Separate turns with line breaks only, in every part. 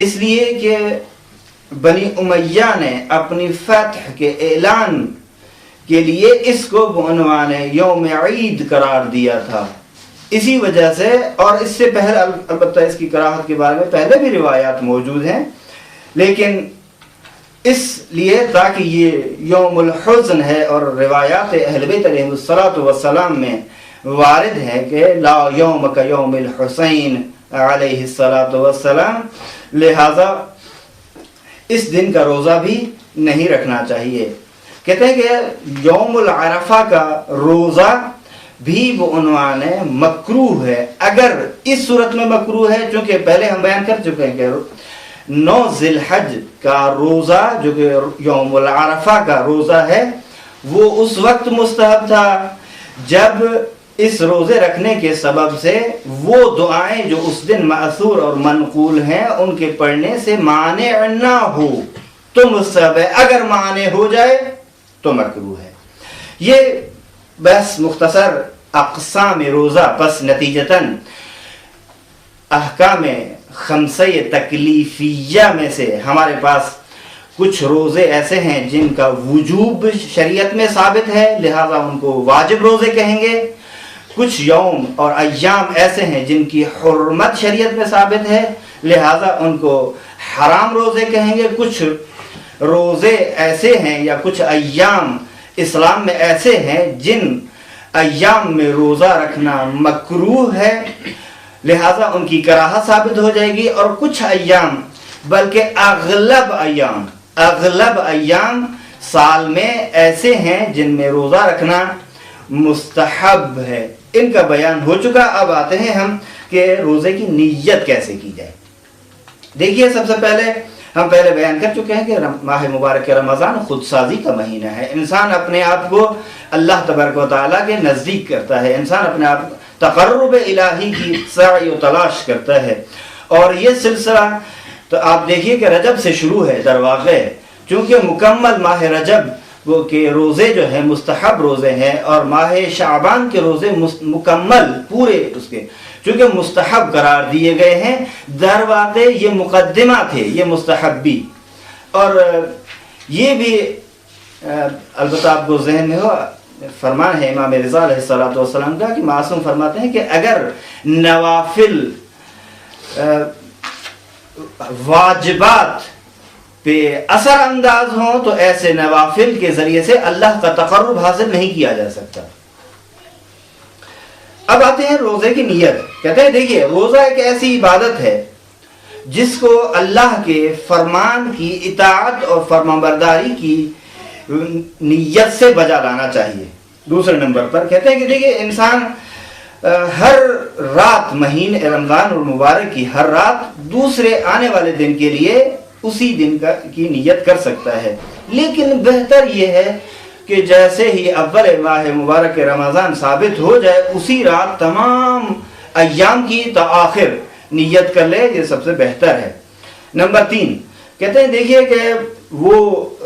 اس لیے کہ بنی امیہ نے اپنی فتح کے اعلان کے لیے اس کو بعنوان یوم عید قرار دیا تھا، اسی وجہ سے۔ اور اس سے پہلے البتہ اس کی کراہت کے بارے میں پہلے بھی روایات موجود ہیں، لیکن اس لیے تاکہ یہ یوم الحزن ہے، اور روایات اہل بیت علیہم الصلوۃ والسلام میں وارد ہے کہ لا یوم کا یوم الحسین علیہ الصلوۃ والسلام، لہذا اس دن کا روزہ بھی نہیں رکھنا چاہیے۔ کہتے ہیں کہ یوم العرفہ کا روزہ بھی بعنوان مکروہ ہے، اگر اس صورت میں مکروہ ہے چونکہ پہلے ہم بیان کر چکے ہیں کہ 9 ذی الحج کا روزہ جو کہ یوم العرفہ کا روزہ ہے وہ اس وقت مستحب تھا جب اس روزے رکھنے کے سبب سے وہ دعائیں جو اس دن مأثور اور منقول ہیں ان کے پڑھنے سے مانع نہ ہو تو مستحب ہے، اگر مانع ہو جائے تو مکروہ ہے۔ یہ بس مختصر اقسام روزہ، پس نتیجتاً احکام خمسہ تکلیفیہ میں سے ہمارے پاس کچھ روزے ایسے ہیں جن کا وجوب شریعت میں ثابت ہے، لہذا ان کو واجب روزے کہیں گے۔ کچھ یوم اور ایام ایسے ہیں جن کی حرمت شریعت میں ثابت ہے، لہذا ان کو حرام روزے کہیں گے۔ کچھ روزے ایسے ہیں یا کچھ ایام اسلام میں ایسے ہیں جن ایام میں روزہ رکھنا مکروہ ہے، لہذا ان کی کراہت ثابت ہو جائے گی۔ اور کچھ ایام بلکہ اغلب ایام سال میں ایسے ہیں جن میں روزہ رکھنا مستحب ہے۔ ان کا بیان ہو چکا، اب آتے ہیں ہم کہ روزے کی نیت کیسے کی جائے۔ دیکھیے، سب سے پہلے ہم بیان کر چکے ہیں کہ ماہ مبارک رمضان خود سازی کا مہینہ ہے، انسان اپنے آپ کو اللہ تبارک و تعالیٰ کے نزدیک کرتا ہے، انسان اپنے آپ تقرب الہی کی سعی و تلاش کرتا ہے، اور یہ سلسلہ تو آپ دیکھیے کہ رجب سے شروع ہے در واقع، چونکہ مکمل ماہ رجب وہ کے روزے جو ہیں مستحب روزے ہیں، اور ماہ شعبان کے روزے مکمل پورے اس کے چونکہ مستحب قرار دیے گئے ہیں، در واقع یہ مقدمہ تھے، یہ مستحب بھی۔ اور یہ بھی البتہ آپ کو ذہن میں ہو، فرمان ہے امام رضا علیہ الصلوۃ والسلام کا کہ معصوم فرماتے ہیں کہ اگر نوافل واجبات پہ اثر انداز ہوں تو ایسے نوافل کے ذریعے سے اللہ کا تقرب حاصل نہیں کیا جا سکتا۔ اب آتے ہیں روزے کی نیت۔ کہتے ہیں دیکھیے، روزہ ایک ایسی عبادت ہے جس کو اللہ کے فرمان کی اطاعت اور فرمانبرداری کی نیت سے بجا لانا چاہیے۔ دوسرے نمبر پر کہتے ہیں کہ دیکھیے، انسان ہر رات مہینے رمضان المبارک کی ہر رات دوسرے آنے والے دن کے لیے اسی دن کی نیت کر سکتا ہے، لیکن بہتر یہ ہے کہ جیسے ہی اول ماہ مبارک رمضان ثابت ہو جائے اسی رات تمام ایام کی تآخر نیت کر لے، یہ سب سے بہتر ہے۔ نمبر 3 کہتے ہیں دیکھیے کہ وہ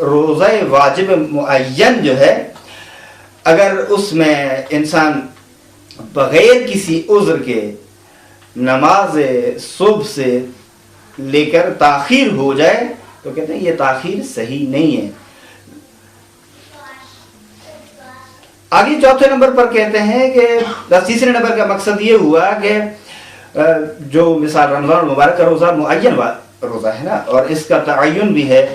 روزہ واجب معین جو ہے، اگر اس میں انسان بغیر کسی عذر کے نماز صبح سے لے کر تاخیر ہو جائے تو کہتے ہیں یہ تاخیر صحیح نہیں ہے۔ آگے چوتھے نمبر پر کہتے ہیں کہ تیسرے نمبر کا مقصد یہ ہوا کہ جو مثال رمضان مبارک کا روزہ معین روزہ ہے نا، اور اس کا تعین بھی ہے،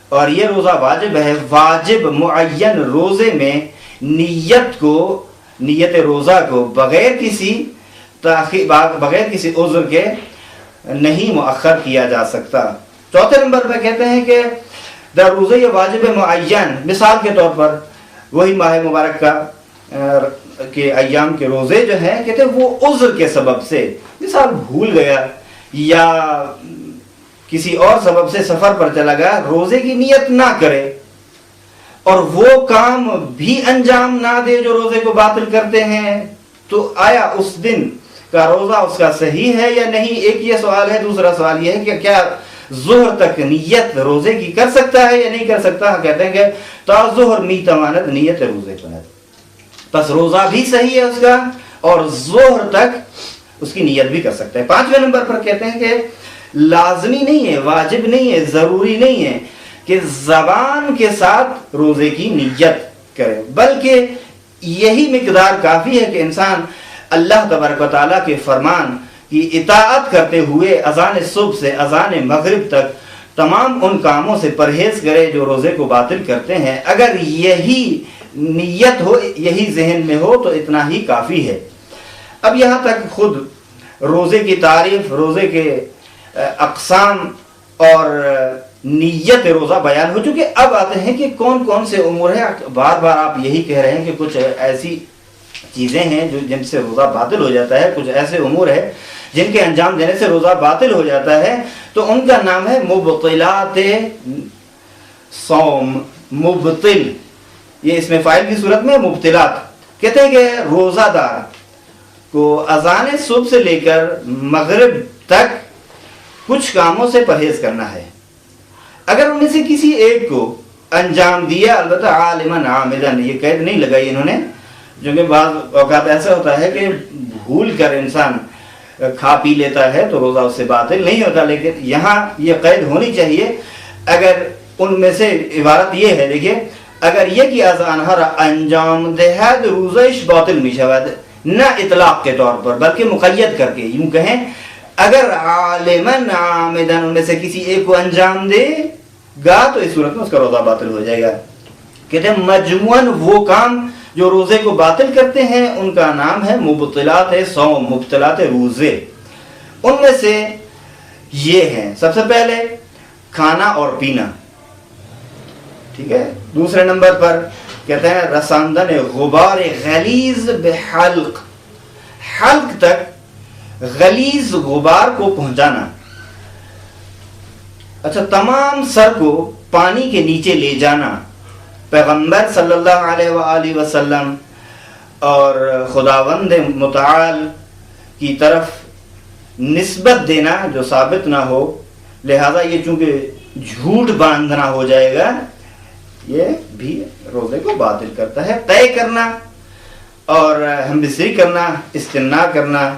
اور یہ روزہ واجب ہے۔ واجب معین روزے میں نیت روزہ کو بغیر کسی عذر کے نہیں مؤخر کیا جا سکتا۔ چوتھے نمبر پہ کہتے ہیں کہ در روزہ واجب معین، مثال کے طور پر وہی ماہ مبارک کے ایام کے روزے جو ہیں، کہتے ہیں وہ عذر کے سبب سے، مثال بھول گیا یا کسی اور سبب سے سفر پر چلا گیا، روزے کی نیت نہ کرے اور وہ کام بھی انجام نہ دے جو روزے کو باطل کرتے ہیں، تو آیا اس دن کا روزہ اس کا صحیح ہے یا نہیں؟ ایک یہ سوال ہے۔ دوسرا سوال یہ ہے کہ کیا ظہر تک نیت روزے کی کر سکتا ہے یا نہیں کر سکتا؟ کہتے ہیں کہ تا ظہر می تواند نیت روزے کند، پس روزہ بھی صحیح ہے اس کا اور ظہر تک اس کی نیت بھی کر سکتا ہے۔ 5ویں نمبر پر کہتے ہیں کہ لازمی نہیں ہے، واجب نہیں ہے، ضروری نہیں ہے کہ زبان کے ساتھ روزے کی نیت کرے، بلکہ یہی مقدار کافی ہے کہ انسان اللہ تبارک و تعالیٰ کے فرمان کی اطاعت کرتے ہوئے اذان صبح سے اذان مغرب تک تمام ان کاموں سے پرہیز کرے جو روزے کو باطل کرتے ہیں۔ اگر یہی نیت ہو، یہی ذہن میں ہو تو اتنا ہی کافی ہے۔ اب یہاں تک خود روزے کی تعریف، روزے کے اقسام اور نیت روزہ بیان ہو چکے۔ اب آتے ہیں کہ کون کون سے امور ہیں۔ بار بار آپ یہی کہہ رہے ہیں کہ کچھ ایسی چیزیں ہیں جن سے روزہ باطل ہو جاتا ہے، کچھ ایسے امور ہیں جن کے انجام دینے سے روزہ باطل ہو جاتا ہے، تو ان کا نام ہے مبطلات صوم۔ مبطل، یہ اس میں فاعل کی صورت میں مبطلات، کہتے ہیں کہ روزہ دار کو اذان صبح سے لے کر مغرب تک کچھ کاموں سے پرہیز کرنا ہے۔ اگر ان میں سے کسی ایک کو انجام دیا، البتہ عالماً عامداً، یہ قید نہیں لگائی انہوں نے، جو کہ بعض اوقات ایسا ہوتا ہے کہ بھول کر انسان کھا پی لیتا ہے تو روزہ اس سے باطل نہیں ہوتا، لیکن یہاں یہ قید ہونی چاہیے۔ اگر ان میں سے عبارت یہ ہے، دیکھیے، اگر یہ کہ اذان ہر انجام دہد روزش باطل می شود، نہ اطلاق کے طور پر بلکہ مقید کر کے یوں کہیں، اگر عالماً عامداً ان میں سے کسی ایک کو انجام دے گا تو اس صورت میں اس کا روزہ باطل ہو جائے گا۔ کہتے ہیں مجموعاً وہ کام جو روزے کو باطل کرتے ہیں ان کا نام ہے مبطلات صوم، مبطلات روزے۔ ان میں سے یہ ہیں، سب سے پہلے کھانا اور پینا، ٹھیک ہے۔ دوسرے نمبر پر کہتے ہیں رساندن غبار غلیظ بحلق، حلق تک غلیظ غبار کو پہنچانا۔ اچھا، تمام سر کو پانی کے نیچے لے جانا۔ پیغمبر صلی اللہ علیہ وآلہ وسلم اور خداوند متعال کی طرف نسبت دینا جو ثابت نہ ہو، لہذا یہ چونکہ جھوٹ باندھنا ہو جائے گا، یہ بھی روزے کو باطل کرتا ہے۔ طے کرنا اور ہم بستری کرنا، استمناء کرنا،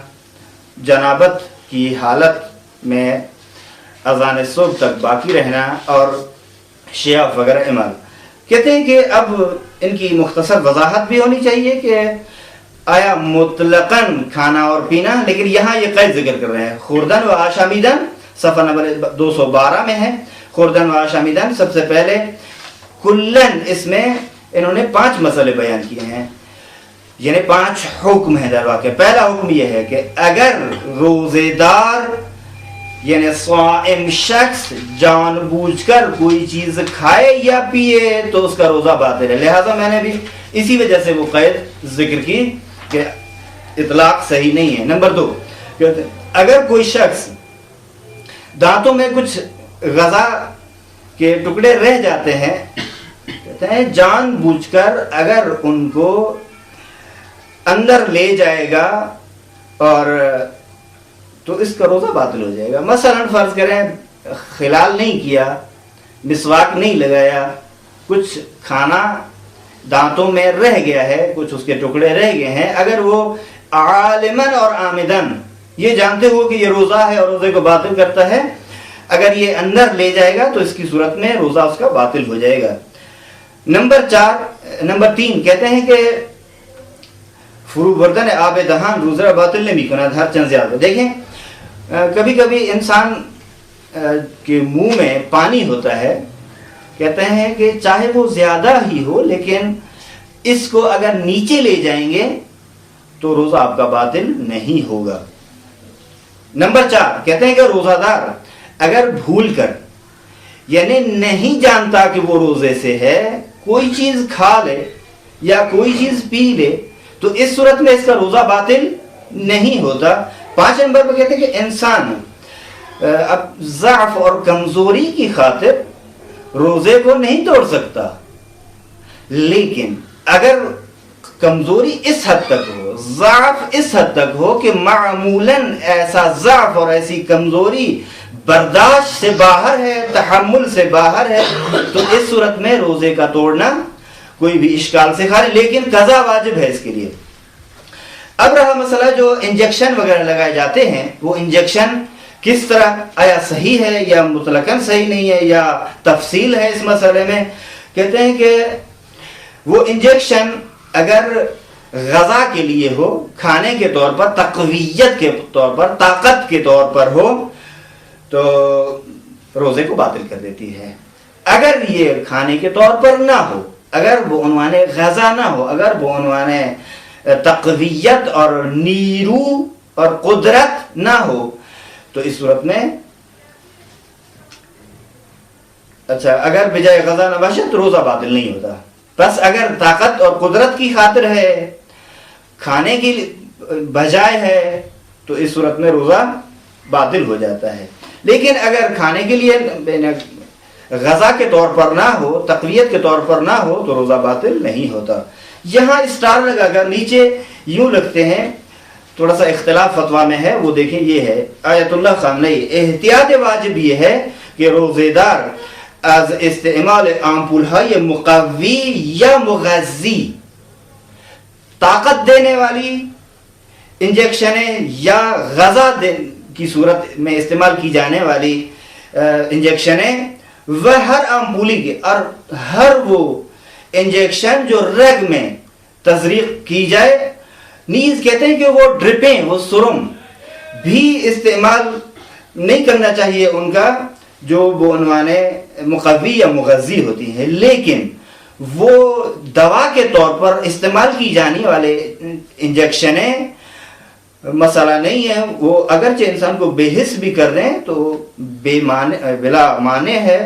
جنابت کی حالت میں اذان صبح تک باقی رہنا اور شیاف وغیرہ عمل۔ کہتے ہیں کہ اب ان کی مختصر وضاحت بھی ہونی چاہیے کہ آیا مطلقاً کھانا اور پینا، لیکن یہاں یہ قید ذکر کر رہے ہیں۔ خوردن و آشامیدن صفحہ نمبر 212 میں ہے۔ خوردن و آشامیدن سب سے پہلے کلن، اس میں انہوں نے 5 مسئلے بیان کیے ہیں، یعنی 5 حکم ہیں در واقع۔ پہلا حکم یہ ہے کہ اگر روزے دار یعنی صائم شخص جان بوجھ کر کوئی چیز کھائے یا پیے تو اس کا روزہ باطل ہے۔ لہذا میں نے بھی اسی وجہ سے وہ قید ذکر کی کہ اطلاق صحیح نہیں ہے۔ نمبر 2، اگر کوئی شخص دانتوں میں کچھ غذا کے ٹکڑے رہ جاتے ہیں، کہتے ہیں جان بوجھ کر اگر ان کو اندر لے جائے گا اور تو اس کا روزہ باطل ہو جائے گا۔ مثلا فرض کریں خلال نہیں کیا، مسواک نہیں لگایا، کچھ کھانا دانتوں میں رہ گیا ہے، کچھ اس کے ٹکڑے رہ گئے ہیں، اگر وہ عالماً اور عامداً یہ جانتے ہو کہ یہ روزہ ہے اور روزے کو باطل کرتا ہے، اگر یہ اندر لے جائے گا تو اس کی صورت میں روزہ اس کا باطل ہو جائے گا۔ نمبر 3 کہتے ہیں کہ فرو بردن آب دہان روزہ باطل نہیں کند ہر چند زیادہ۔ دیکھیں کبھی کبھی انسان کے منہ میں پانی ہوتا ہے، کہتے ہیں کہ چاہے وہ زیادہ ہی ہو لیکن اس کو اگر نیچے لے جائیں گے تو روزہ آپ کا باطل نہیں ہوگا۔ نمبر 4 کہتے ہیں کہ روزہ دار اگر بھول کر یعنی نہیں جانتا کہ وہ روزے سے ہے، کوئی چیز کھا لے یا کوئی چیز پی لے تو اس صورت میں اس کا روزہ باطل نہیں ہوتا۔ 5 نمبر پر کہتے ہیں کہ انسان اب ضعف اور کمزوری کی خاطر روزے کو نہیں توڑ سکتا، لیکن اگر کمزوری اس حد تک ہو، ضعف اس حد تک ہو کہ معمولاً ایسا ضعف اور ایسی کمزوری برداشت سے باہر ہے، تحمل سے باہر ہے، تو اس صورت میں روزے کا توڑنا کوئی بھی اشکال سے خالی، لیکن قضا واجب ہے اس کے لیے۔ اب رہا مسئلہ جو انجیکشن وغیرہ لگائے جاتے ہیں، وہ انجیکشن کس طرح، آیا صحیح ہے یا مطلقاً صحیح نہیں ہے یا تفصیل ہے اس مسئلے میں؟ کہتے ہیں کہ وہ انجیکشن اگر غذا کے لیے ہو، کھانے کے طور پر، تقویت کے طور پر، طاقت کے طور پر ہو تو روزے کو باطل کر دیتی ہے. اگر یہ کھانے کے طور پر نہ ہو، اگر وہ عنوان غذا نہ ہو، اگر وہ عنوان تقویت اور نیرو اور قدرت نہ ہو تو اس صورت میں اچھا اگر بجائے غذا نباشت تو روزہ باطل نہیں ہوتا. بس اگر طاقت اور قدرت کی خاطر ہے، کھانے کی بجائے ہے تو اس صورت میں روزہ باطل ہو جاتا ہے. لیکن اگر کھانے کے لیے غذا کے طور پر نہ ہو، تقویت کے طور پر نہ ہو تو روزہ باطل نہیں ہوتا. یہاں اسٹار لگا کر نیچے یوں لکھتے ہیں، تھوڑا سا اختلاف فتویٰ میں ہے، وہ دیکھیں یہ ہے آیت اللہ خامنئی: احتیاط واجب یہ ہے کہ روزے دار از استعمال آمپولهای مقوی یا مغذی، طاقت دینے والی انجیکشنیں یا غذا کی صورت میں استعمال کی جانے والی انجیکشنیں، وہ ہر آمپولی کے اور ہر وہ انجیکشن جو رگ میں تزریق کی جائے، نیز کہتے ہیں کہ وہ ڈرپیں، وہ سرم بھی استعمال نہیں کرنا چاہیے ان کا، جو وہ عنوان مقوی یا مغذی ہوتی ہیں. لیکن وہ دوا کے طور پر استعمال کی جانے والے انجیکشنیں مسئلہ نہیں ہے. وہ اگرچہ انسان کو بے حس بھی کر دیں تو بلا معنی ہے،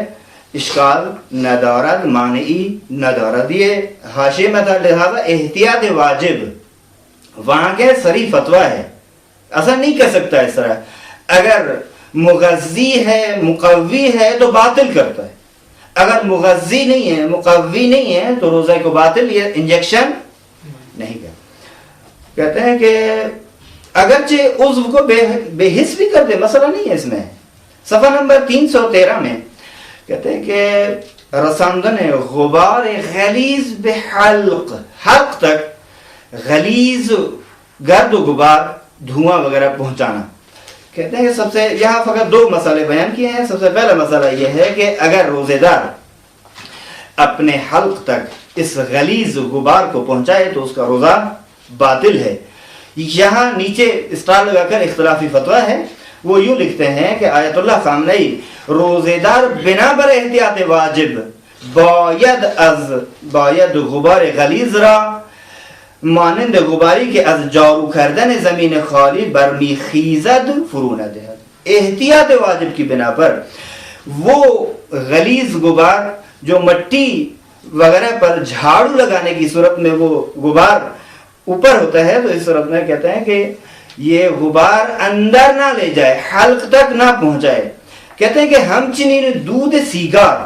اشکال نہ دارد، مانعی نہ دارد. یہ حاشیے میں تھا. لہذا احتیاط واجب وہاں کے صریح فتویٰ ہے، ایسا نہیں کہہ سکتا اس طرح. اگر مغذی ہے، مقوی ہے تو باطل کرتا ہے، اگر مغذی نہیں ہے، مقوی نہیں ہے تو روزہ کو باطل، یہ انجیکشن نہیں کرتا. کہتے ہیں کہ اگرچہ عضو کو بے حس بھی کر دے، مسئلہ نہیں ہے اس میں. صفحہ نمبر 313 میں کہتے ہیں کہ رساندن غبار غلیظ بحلق، حلق تک غلیظ گرد و غبار، دھواں وغیرہ پہنچانا. کہتے ہیں کہ سب سے یہاں فقط 2 مسئلے بیان کیے ہیں. سب سے پہلا مسئلہ یہ ہے کہ اگر روزے دار اپنے حلق تک اس غلیظ غبار کو پہنچائے تو اس کا روزہ باطل ہے. یہاں نیچے اسٹار لگا کر اختلافی فتویٰ ہے. وہ یوں لکھتے ہیں کہ آیت اللہ خامنئی: روزے دار بنا بر احتیاط واجب باید غبار غلیظ را مانند غباری که از جارو کردن زمین خالی برمی خیزد فرو ندهد. احتیاط واجب کی بنا پر وہ غلیظ غبار جو مٹی وغیرہ پر جھاڑو لگانے کی صورت میں وہ غبار اوپر ہوتا ہے، تو اس صورت میں کہتے ہیں کہ یہ غبار اندر نہ لے جائے، حلق تک نہ پہنچائے. کہتے ہیں کہ ہم چنین دودھ سیگار،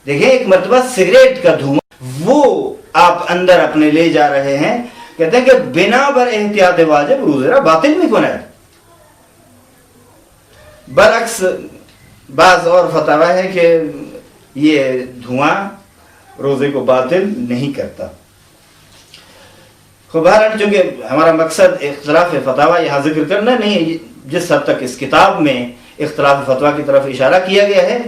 دیکھیں ایک مرتبہ سگریٹ کا دھواں وہ آپ اندر اپنے لے جا رہے ہیں. کہتے ہیں کہ بنا بر احتیاط واجب روزہ باطل بھی کون ہے. برعکس بعض اور فتویٰ ہے کہ یہ دھواں روزے کو باطل نہیں کرتا. بہرحال چونکہ ہمارا مقصد اختلاف فتاوی یہاں ذکر کرنا نہیں ہے، جس حد تک اس کتاب میں اختلاف فتویٰ کی طرف اشارہ کیا گیا ہے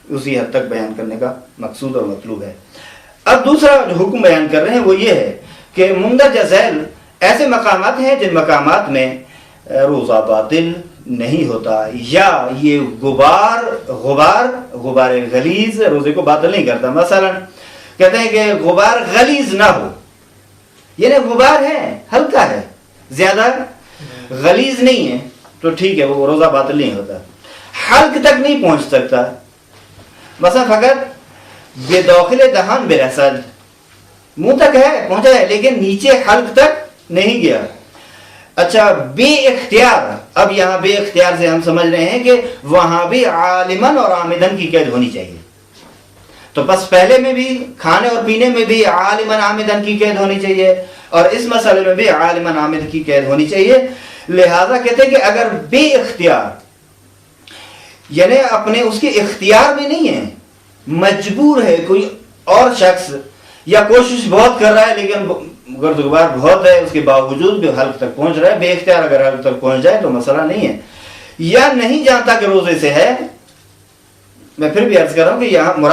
اسی حد تک بیان کرنے کا مقصود اور مطلوب ہے. اب دوسرا جو حکم بیان کر رہے ہیں وہ یہ ہے کہ مندرجہ ذیل ایسے مقامات ہیں جن مقامات میں روزہ باطل نہیں ہوتا، یا یہ غبار غلیظ روزے کو باطل نہیں کرتا. مثلا کہتے ہیں کہ غبار غلیظ نہ ہو، یعنی غبار ہے ہلکا ہے، زیادہ غلیظ نہیں ہے تو ٹھیک ہے، وہ روزہ باطل نہیں ہوتا. حلق تک نہیں پہنچ سکتا، مثلا فقط بے داخل دہان بے رسد، منہ تک ہے پہنچا ہے لیکن نیچے حلق تک نہیں گیا. اچھا بے اختیار، اب یہاں بے اختیار سے ہم سمجھ رہے ہیں کہ وہاں بھی عالماً اور عامداً کی قید ہونی چاہیے. تو بس پہلے میں بھی کھانے اور پینے میں بھی عالماً عامداً کی قید ہونی چاہیے اور اس مسئلے میں بھی عالماً عامد کی قید ہونی چاہیے. لہذا کہتے ہیں کہ اگر بے اختیار یعنی اپنے اس کے اختیار میں نہیں ہے، مجبور ہے کوئی اور شخص، یا کوشش بہت کر رہا ہے لیکن گرد غبار بہت ہے، اس کے باوجود بھی حلق تک پہنچ رہا ہے، بے اختیار اگر حلق تک پہنچ جائے تو مسئلہ نہیں ہے. یا نہیں جانتا کہ روزے سے ہے. میں پھر بھی عرض کر رہا ہوں کہ یہاں مراد